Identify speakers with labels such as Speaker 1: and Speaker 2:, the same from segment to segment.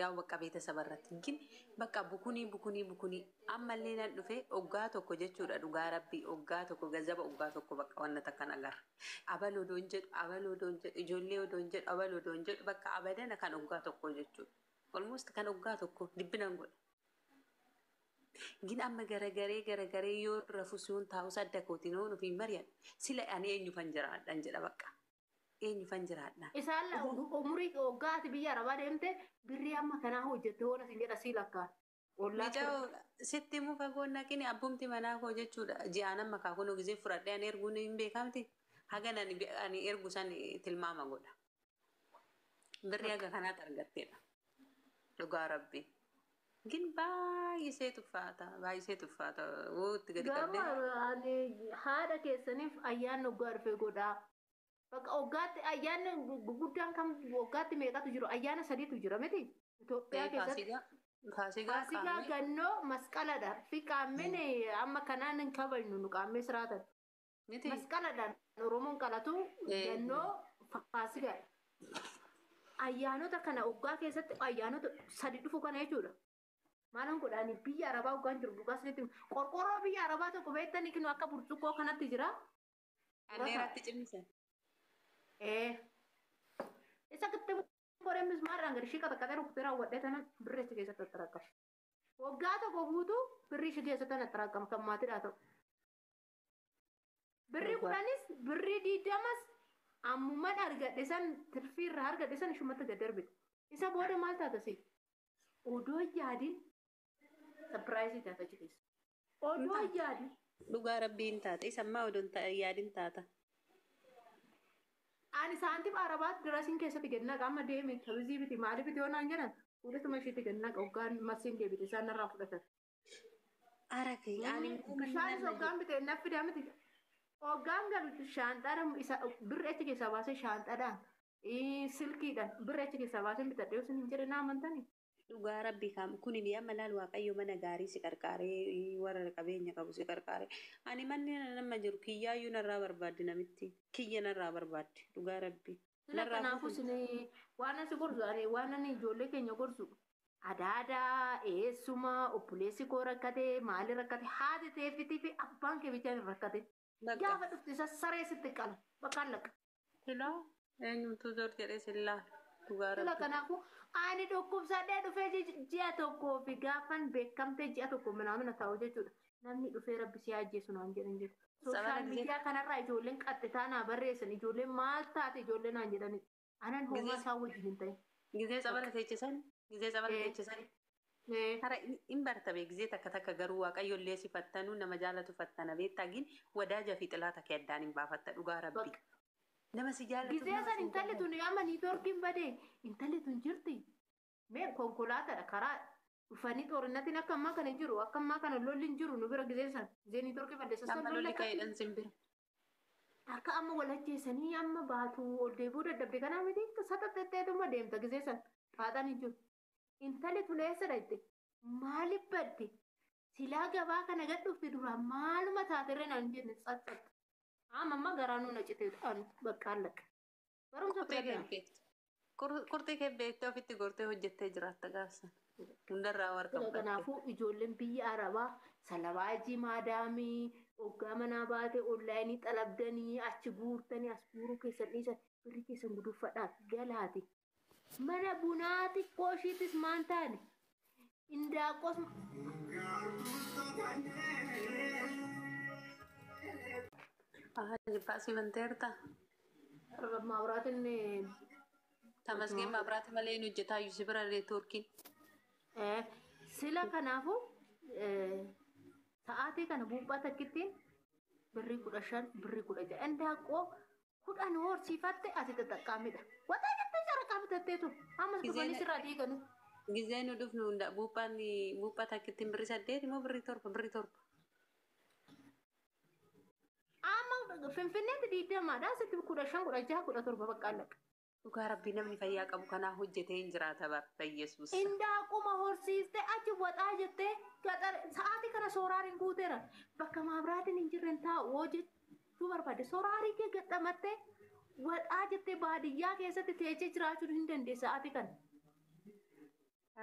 Speaker 1: yaa bakka beeksisa barratti gin bakka bukunii ammallee nan dhufe oggaa tokko jechuudha dhugaa rabbii oggaa tokko gazaba oggaa tokko bakka wanna takkan agarra abaloo doon jedhu ijoollee odoon jedhu abaloo doon jedhu bakka abadana kan oggaa tokko jechuudha almost kan oggaa tokko dibbinan godha. Gin amma garagaree yoo rafusuun taa'u sadda kootiin oolu fi mari'an sila ani eenyufan jiraadhaan jedha bakka. Eenyufan jiraadhaan.
Speaker 2: Isaan umurii waggaati biyya arabaa deemte birrii amma kanaa hojjette hoona sin jedha sii lakkaan.
Speaker 1: Sitti muka goonna qini abbumti manaa koo jechuudha. Ji'aan amma kaakunu gisee fudhadhee ani erguun hin beekamti. Hagan ani ergu san tilmaama godha. Birrii haga kanaatti argatteedha. Dhugaa rabbii. Gin baay'isee tuffaata. Wootti gadi qabdee.
Speaker 2: Gama haadha keessaniif ayyaanni waggaa dhufee godhaa. Bakka waggaatti ayyaanni guguddaan kan waggaatti meeqatu jiru ayyaana sadiitu jira miti. Itoophiyaa keessatti. Faasigaa gannoo masqaladha. Fi qaammeen amma kanaan hin kabajnu nu qaammee siraatan. Masqaladhaan Oromoon qalatu gannoo faasigaadha. Ayyaanota kana waggaa keessatti ayyaanota sadi dhufu kana jechuudha. Maalan godhaani biyya arabaa waggaan jiru dhugaasnitti qorqorroo biyya arabaa tokko beektanii kinu akka burcuqqoo kanatti jira.
Speaker 1: Alleeratti cimmisan.
Speaker 2: Isa kitti koree mismaarraan gadi shii qaxaqaxee rukkutee raawwadhee tana birrii itti keessatti attaraqqama. Waggaa tokko guutuu birrii ishee keessatti attaraqqama kan maatiidhaa ta'u. Birrii kudhanis birrii 20 ammuman argadhe san tirfiirraa argadhe san ishumatti gad darbite. Isa booda maal taatasi? Odoo yaadiin sapiraayisii taata jechuudha. Odoo yaadiin.
Speaker 1: Dhugaa rabbiin taata. Isa ammaa odoon yaadiin taata.
Speaker 2: Ani saantiif arabaatti dirasiin keessatti gad naqa amma deeme tabizii biti maaliif itti yoonaan jedhan fuudhatuma isheetti gad naqa waggaan masiin deebite isaan narraa fudhatan.
Speaker 1: Arake ani
Speaker 2: bishaanis waggaan bite naffi daamiti. Waggaan galu shaanxaadhaan isa birri achi keessaa baasee shaanxaadhaan silkiidhaan birri achi keessaa baasee bitadhee osoo hin jedhe naa amantanii.
Speaker 1: Dhugaa rabbii kam kuni ni amma laal waaqayyo mana gaarii si qarqaaree warra qabeenya qabu si qarqaaree ani manni nama jiru kiyyaayyuu narraa barbaaddi namitti kiyya narraa barbaaddi dhugaa rabbii.
Speaker 2: Kanaafuu sini waan asi gorsu ani waan ani ijoollee keenya gorsu aadaa eessuma obboleessi koo rakkate maali rakkate haati teeffitii fi abbaan kee bichaan rakkate gaafa dhufti isa saree sitti qala bakkaan laqa.
Speaker 1: Silaa eenyutu zor jedhee sillaa.
Speaker 2: Sila kanaafuu ani dhukkubsadhee dhufee ji'a tokkoo fi gaafan beekamtee ji'a tokko mana taa'u jechuudha. Namni dhufee rabbi si ajjeesu naan jedhan jedhu. Sooshaal miidiyaa kanarraa ijoolleen qaxxitaa naa barreessan ijoolleen maal taate ijoollee naan jedhani. Anan homaa isaa wajjin hin ta'in.
Speaker 1: Gizee sabara teechisan. Hara in bartabe gizee takka garuu waaqayyollee si fattanuu nama jaalatu fattana beektaagiin wadaaja fi xilaata kee addaan hin baafatta dhugaa rabbi. Nama si jaalatu.
Speaker 2: Gizee san intalli tun amma niitoorkiin badee intalli tun jirti. Mee konkolaataadha karaa dhufanii xoorinnatiin akka ammaa kana jiru akka ammaa kana lolli hin jiru nu bira gizee san gizee niitoorkii baddeessa san
Speaker 1: lolli ka'eedhaan simbira.
Speaker 2: Akka amma walajjeessanii amma baatu ol deebuu dadhabde kanaa miti saxaxxeetuma deemta gizee san faaxaan hin jiru. Intalli tun eessadha itti maaliif badde silaa gabaa kana gad dhufte dura maaluma taaterree naan jenne xaxxatta. Amma garaanuu na citee ta'an bakka allaqa. Barumsa
Speaker 1: fudhatee. Kurtii kee beektee ofitti gortee hojjettee jiraatta gaafsan. Hundarraa warqaa fudhattee.
Speaker 2: Kanaafuu ijoolleen biyya arabaa salabaajii maadaamii hoggaa manaa baate onlaayinii xalabdanii achi guurtanii as guuruu keessan dhiisan birrii keessan guduufadhaaf galaati. Mana bunaati qooshiitis maan taane indaaqos.
Speaker 1: Jibbaasii banteerta.
Speaker 2: Maabiraatiin.
Speaker 1: Tamasgeen maabiraati malee hin hojjetaayyuu si bira neetwoorkiin.
Speaker 2: Sila kanaafuu sa'aatii kana buuphaa takkittiin birrii 15 birrii 16 indaaqoo 10 horsiifatte ati xaxaqqaamidha. Wataa jettee saraqaa bitatteetu ammas dhufanii sirraa diiganu.
Speaker 1: Gizee nu dhufnu buuphaa takkittiin birrii 8 immoo birrii 7.
Speaker 2: Finfinneetti 20 sitti 15 16 17 bakka allaqa.
Speaker 1: Dhugaa rabbii namni fayyaa qabu kanaa hojjetee hin jiraata barta Yesuus.
Speaker 2: Indaaquma horsiistee achi waxaa jettee sa'aatii kana sooraariin guuteera. Bakka maabiraatiin hin jirren taa'uu jechuu barbaade sooraarii kee gadhamattee waxaa jettee baadiyyaa keessatti teessee jiraachuun hin dandeessa sa'aatii kana.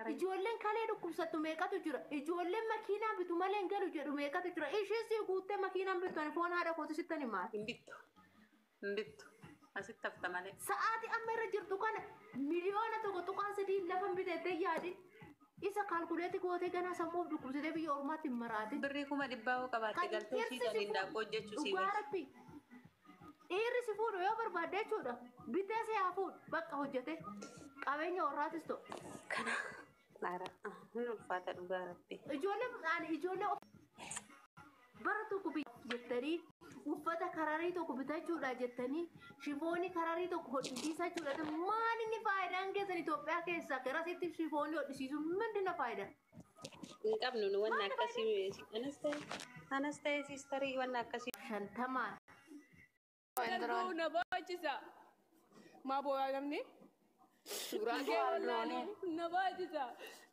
Speaker 2: Ijoolleen kalee dhukkubsattu meeqatu jira? Ijoolleen makiinaa bitu malee hin galu jedhu meeqatu jira? Isheen si guuttee makiinaan bittu foon haadha kootu sitti ni maali?
Speaker 1: Hin bittu. Asitti hafta malee.
Speaker 2: Sa'aatii amma irra jirtu kana miliyoona tokko tuqaan sadii lafa biteettee yaadi. Isa kaalkuleetii gootee ganaa sammuu dhukkubsatee biyya ormaatti hin maraate.
Speaker 1: Birrii 100 qabaattee galtee shiidanii daabboo hojjechuu si
Speaker 2: beeku. Dhiirri si fuudhu yoo barbaadde jechuudha. Bitee si haa fuudhu bakka hojjete. Qabeenya warraatis ta'u.
Speaker 1: Kana Lara, hin ulfaata dhugaa rabbi.
Speaker 2: Ijoollee bara tokko jettanii uffata kararii tokko bitachuudha jettanii shifoonii kararii tokko hodhisiisaa jechuudha. Maal inni faayidaan keessan Itoophiyaa keessaa gara asitti shifoonii hodhisiisu mindina faayida?
Speaker 1: Hin qabnu nu wanna akkasii anas ta'e siistarii wanna akkasii.
Speaker 2: Shantamaan.
Speaker 3: Darbu na baachisa. Maa boo'aa namni? Suuraa kee wallaalu na baachisa.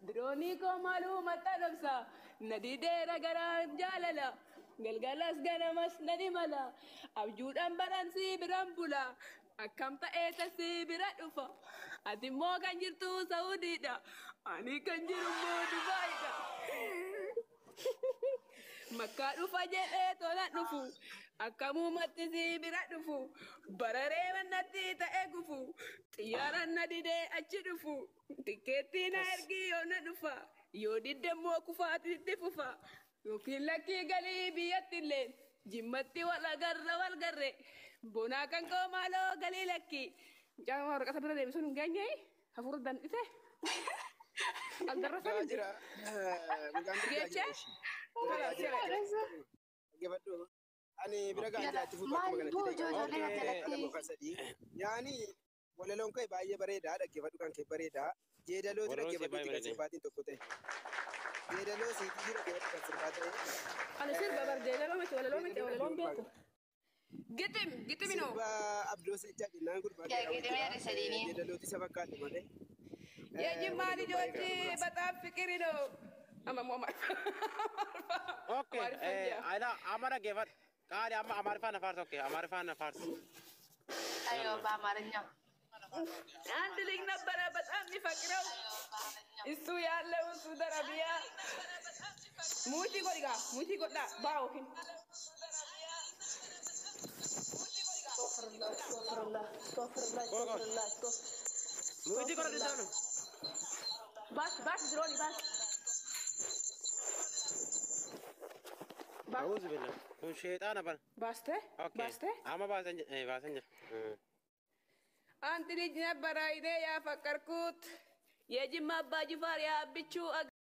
Speaker 3: Diroonii koo maaluu maxxanabsa. Na dideera garaan jaalala. Galgalas ganamas na dimala. Abjuudhaan baransii biraan bula. Akkam ta'ee tasii bira dhufa. Ati immoo kan jirtu Saawudiidha. Ani kan jiru immoo Dubaayidha. Makkaa dhufa jedhee tola dhufu. Akkamumatti si bira dhufu. Bararee mannatti ta'ee gufu. Xiyyaaraan na didee achi dhufu. Tikkeettii na ergii yoo na dhufa. Yoo didde immoo kufaatitti fufa. Yookiin lakkii galii biyyatti illee. Jimmatti wal agarra wal garre. Bonaa kan koo maaloo galii lakkii. Mucaan waraqata bira deebisuun hin geenye hafuura dandhite. Al darrasaa jira. Geechee.
Speaker 4: Ani bira gaajjaatti fuutu akkuma kanatti yaani walaloon kee baay'ee bareedaa dhaggeeffadhu kan kee bareedaa jeedalooti dhaggeeffadhu kan sirbaatiin tokko ta'e jeedaloo siitii jiru dhaggeeffadhu kan sirbaa ta'e
Speaker 3: Ani sirba bar jeedaloo miti walaloon beeku. Gitimino.
Speaker 4: Sirba Abdoo Sejjaa jennaan gurbaa jeedalooti isa fakkaatu malee.
Speaker 3: Yeejjimmaan ijoollee bataaf fiqirino.
Speaker 5: Okay, amara gevat. Kali amarifan nafars okay, amarifan nafars.
Speaker 2: Ayo, Amaranya.
Speaker 3: Andiling na bara batam ni fakiraw. Isu yalle usu darabia. Muti ko da bawo kin.
Speaker 5: Muti ko da dano.
Speaker 3: Bas drone bas.
Speaker 5: Auzu billah. Kun şeytan abar.
Speaker 3: Baste?
Speaker 5: Okay.
Speaker 3: Baste?
Speaker 5: Ama basen basen.
Speaker 3: Antini jina bara ide ya fakarkut. Ye jimma abba jifar ya bichu